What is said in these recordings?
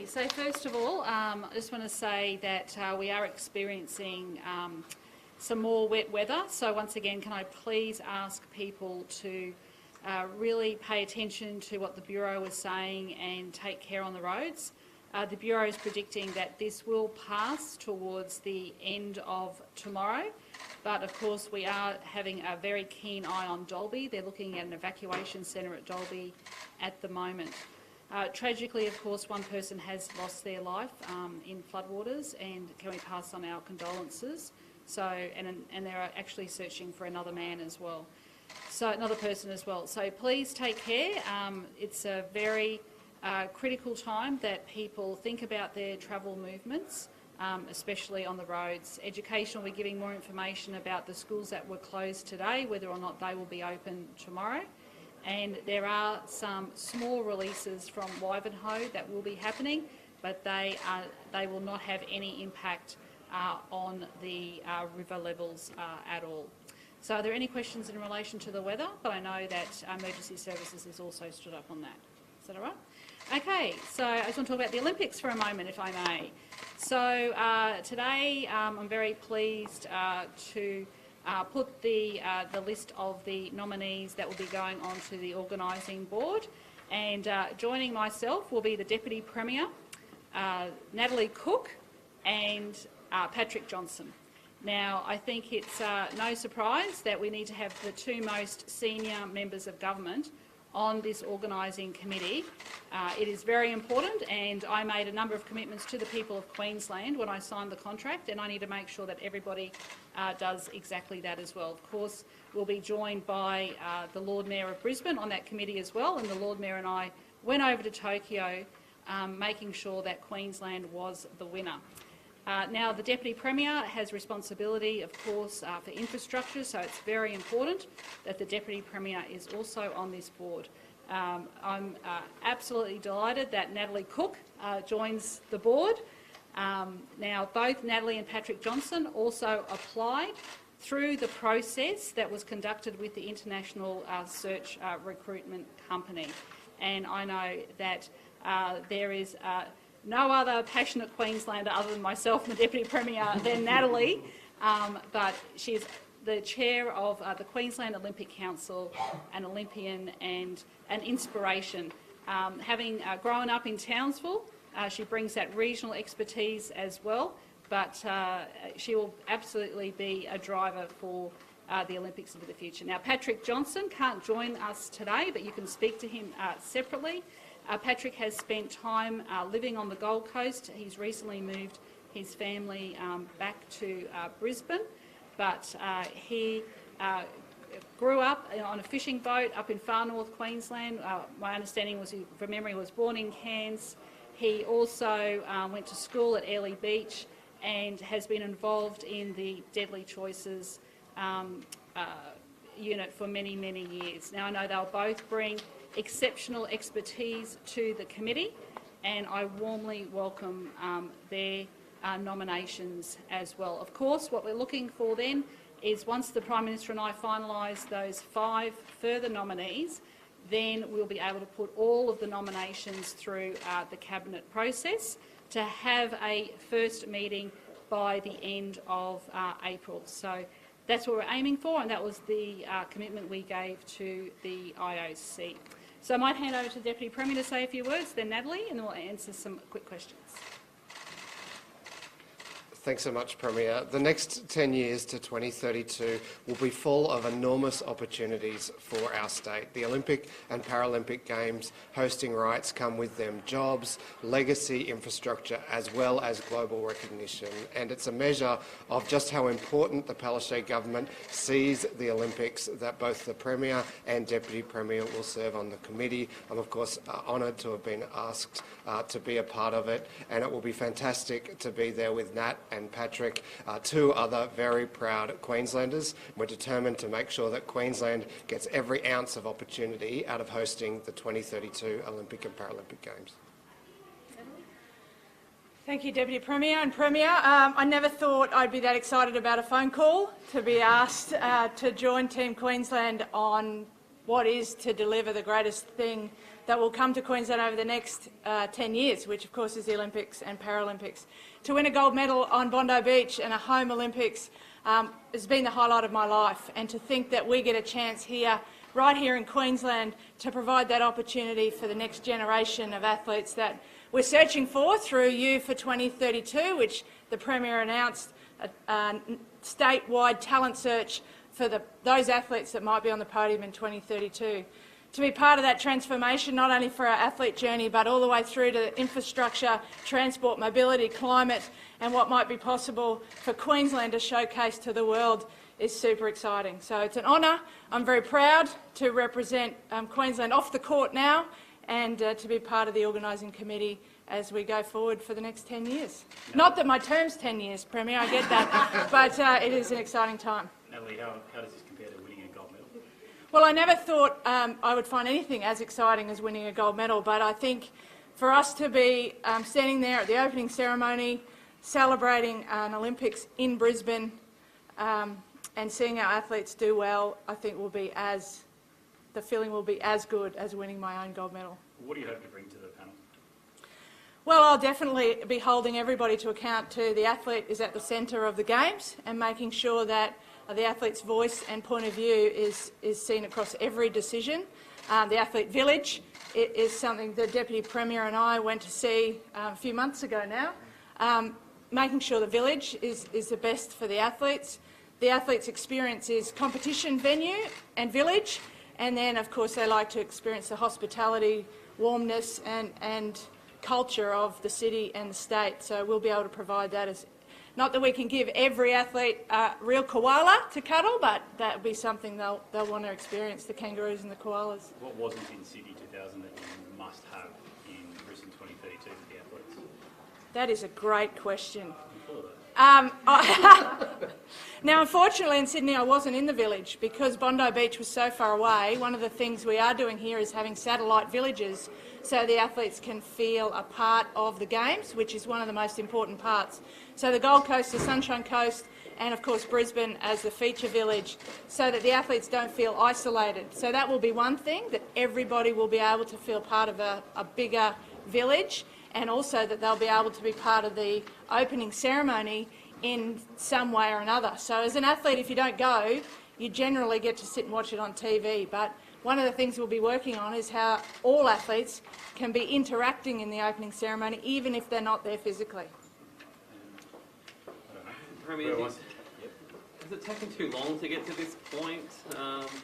Okay, so first of all, I just want to say that we are experiencing some more wet weather. So once again, can I please ask people to really pay attention to what the Bureau is saying and take care on the roads. The Bureau is predicting that this will pass towards the end of tomorrow, but of course we are having a very keen eye on Dalby. They're looking at an evacuation centre at Dalby at the moment. Tragically, of course, one person has lost their life in floodwaters, and can we pass on our condolences? So, and they're actually searching for another man as well, so another person as well. So please take care. It's a very critical time that people think about their travel movements, especially on the roads. Education will be giving more information about the schools that were closed today, whether or not they will be open tomorrow. And there are some small releases from Wivenhoe that will be happening, but they will not have any impact on the river levels at all. So are there any questions in relation to the weather? But I know that Emergency Services is also stood up on that. Is that all right? Okay, so I just want to talk about the Olympics for a moment, if I may. So today I'm very pleased to put the list of the nominees that will be going on to the organising board, and joining myself will be the Deputy Premier, Natalie Cook and Patrick Johnson. Now, I think it's no surprise that we need to have the two most senior members of government on this organising committee. It is very important, and I made a number of commitments to the people of Queensland when I signed the contract, and I need to make sure that everybody does exactly that as well. Of course, we'll be joined by the Lord Mayor of Brisbane on that committee as well, and the Lord Mayor and I went over to Tokyo making sure that Queensland was the winner. Now, the Deputy Premier has responsibility, of course, for infrastructure, so it's very important that the Deputy Premier is also on this board. I'm absolutely delighted that Natalie Cook joins the board. Now, both Natalie and Patrick Johnson also applied through the process that was conducted with the International Search Recruitment Company, and I know that there is no other passionate Queenslander other than myself and the Deputy Premier than Natalie, but she's the chair of the Queensland Olympic Council, an Olympian and an inspiration. Having grown up in Townsville, she brings that regional expertise as well, but she will absolutely be a driver for the Olympics into the future. Now, Patrick Johnson can't join us today, but you can speak to him separately. Patrick has spent time living on the Gold Coast. He's recently moved his family back to Brisbane, but he grew up on a fishing boat up in far north Queensland. My understanding was, from memory, was born in Cairns. He also went to school at Airlie Beach and has been involved in the Deadly Choices unit for many, many years. Now, I know they'll both bring exceptional expertise to the committee, and I warmly welcome their nominations as well. Of course, what we're looking for then is, once the Prime Minister and I finalise those 5 further nominees, then we'll be able to put all of the nominations through the Cabinet process to have a first meeting by the end of April. So that's what we're aiming for, and that was the commitment we gave to the IOC. So I might hand over to the Deputy Premier to say a few words, then Natalie, and then we'll answer some quick questions. Thanks so much, Premier. The next 10 years to 2032 will be full of enormous opportunities for our state. The Olympic and Paralympic Games hosting rights come with them jobs, legacy infrastructure, as well as global recognition. And it's a measure of just how important the Palaszczuk government sees the Olympics that both the Premier and Deputy Premier will serve on the committee. I'm, of course, honoured to have been asked to be a part of it, and it will be fantastic to be there with Nat and Patrick, 2 other very proud Queenslanders. We're determined to make sure that Queensland gets every ounce of opportunity out of hosting the 2032 Olympic and Paralympic Games. Thank you, Deputy Premier and Premier. I never thought I'd be that excited about a phone call to be asked to join Team Queensland on what is to deliver the greatest thing that will come to Queensland over the next 10 years, which of course is the Olympics and Paralympics. To win a gold medal on Bondi Beach and a home Olympics has been the highlight of my life, and to think that we get a chance here, right here in Queensland, to provide that opportunity for the next generation of athletes that we're searching for through Youth for 2032, which the Premier announced, a statewide talent search for those athletes that might be on the podium in 2032. To be part of that transformation, not only for our athlete journey, but all the way through to infrastructure, transport, mobility, climate, and what might be possible for Queensland to showcase to the world, is super exciting. So it's an honour. I'm very proud to represent Queensland off the court now, and to be part of the organising committee as we go forward for the next 10 years. Not that my term's 10 years, Premier, I get that, but it is an exciting time. Natalie, how does this compare to winning a gold medal? Well, I never thought I would find anything as exciting as winning a gold medal, but I think for us to be standing there at the opening ceremony, celebrating an Olympics in Brisbane, and seeing our athletes do well, I think the feeling will be as good as winning my own gold medal. What do you hope to bring to the panel? Well, I'll definitely be holding everybody to account to the athlete is at the centre of the Games, and making sure that the athlete's voice and point of view is seen across every decision. The athlete village is something the Deputy Premier and I went to see a few months ago now. Making sure the village is the best for the athletes. The athletes' experience is competition venue and village, and then of course they like to experience the hospitality, warmness and culture of the city and the state. So we'll be able to provide that. As not that we can give every athlete a real koala to cuddle, but that would be something they'll want to experience, the kangaroos and the koalas. What wasn't in Sydney 2000 that you must have in Brisbane 2032 for the athletes? That is a great question. I'm full of that. Now, unfortunately, in Sydney, I wasn't in the village because Bondi Beach was so far away. One of the things we are doing here is having satellite villages so the athletes can feel a part of the Games, which is one of the most important parts. So the Gold Coast, the Sunshine Coast, and of course Brisbane as the feature village, so that the athletes don't feel isolated. So that will be one thing, that everybody will be able to feel part of a bigger village, and also that they'll be able to be part of the opening ceremony in some way or another. So as an athlete, if you don't go, you generally get to sit and watch it on TV. But one of the things we'll be working on is how all athletes can be interacting in the opening ceremony, even if they're not there physically. Premier, has it taken too long to get to this point?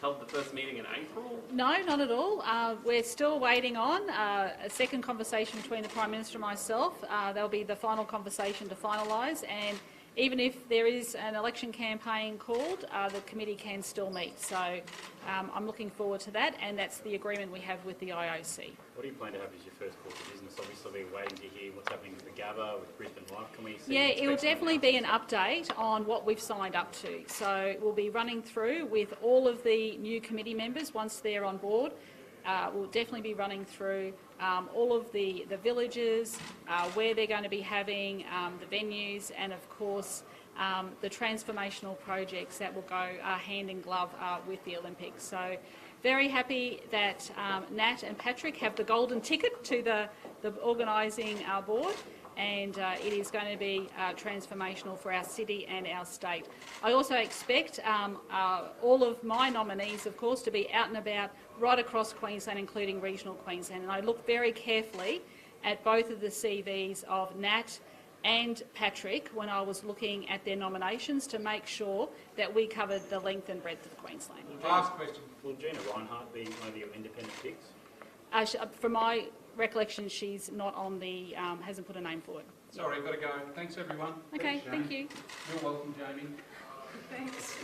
Held the first meeting in April? No, not at all. We're still waiting on a second conversation between the Prime Minister and myself. There'll be the final conversation to finalise, and even if there is an election campaign called, the committee can still meet. So I'm looking forward to that, and that's the agreement we have with the IOC. What do you plan to have as your first course of business? Obviously, we're waiting to hear what's happening with the Gabba, with Brisbane Life. Can we see? Yeah, it will definitely be an update on what we've signed up to. So we'll be running through with all of the new committee members once they're on board. We'll definitely be running through all of the villages, where they're going to be having the venues, and of course the transformational projects that will go hand in glove with the Olympics. So very happy that Nat and Patrick have the golden ticket to the organising board, and it is going to be transformational for our city and our state. I also expect all of my nominees, of course, to be out and about right across Queensland, including regional Queensland. And I looked very carefully at both of the CVs of Nat and Patrick when I was looking at their nominations to make sure that we covered the length and breadth of Queensland. Last question. Will Gina Reinhardt be one of your independent picks? From my recollection, she's not on the, hasn't put a name forward. Sorry, I've got to go. Thanks, everyone. Okay, Thanks, thank Jamie. you. You're welcome, Jamie. Thanks.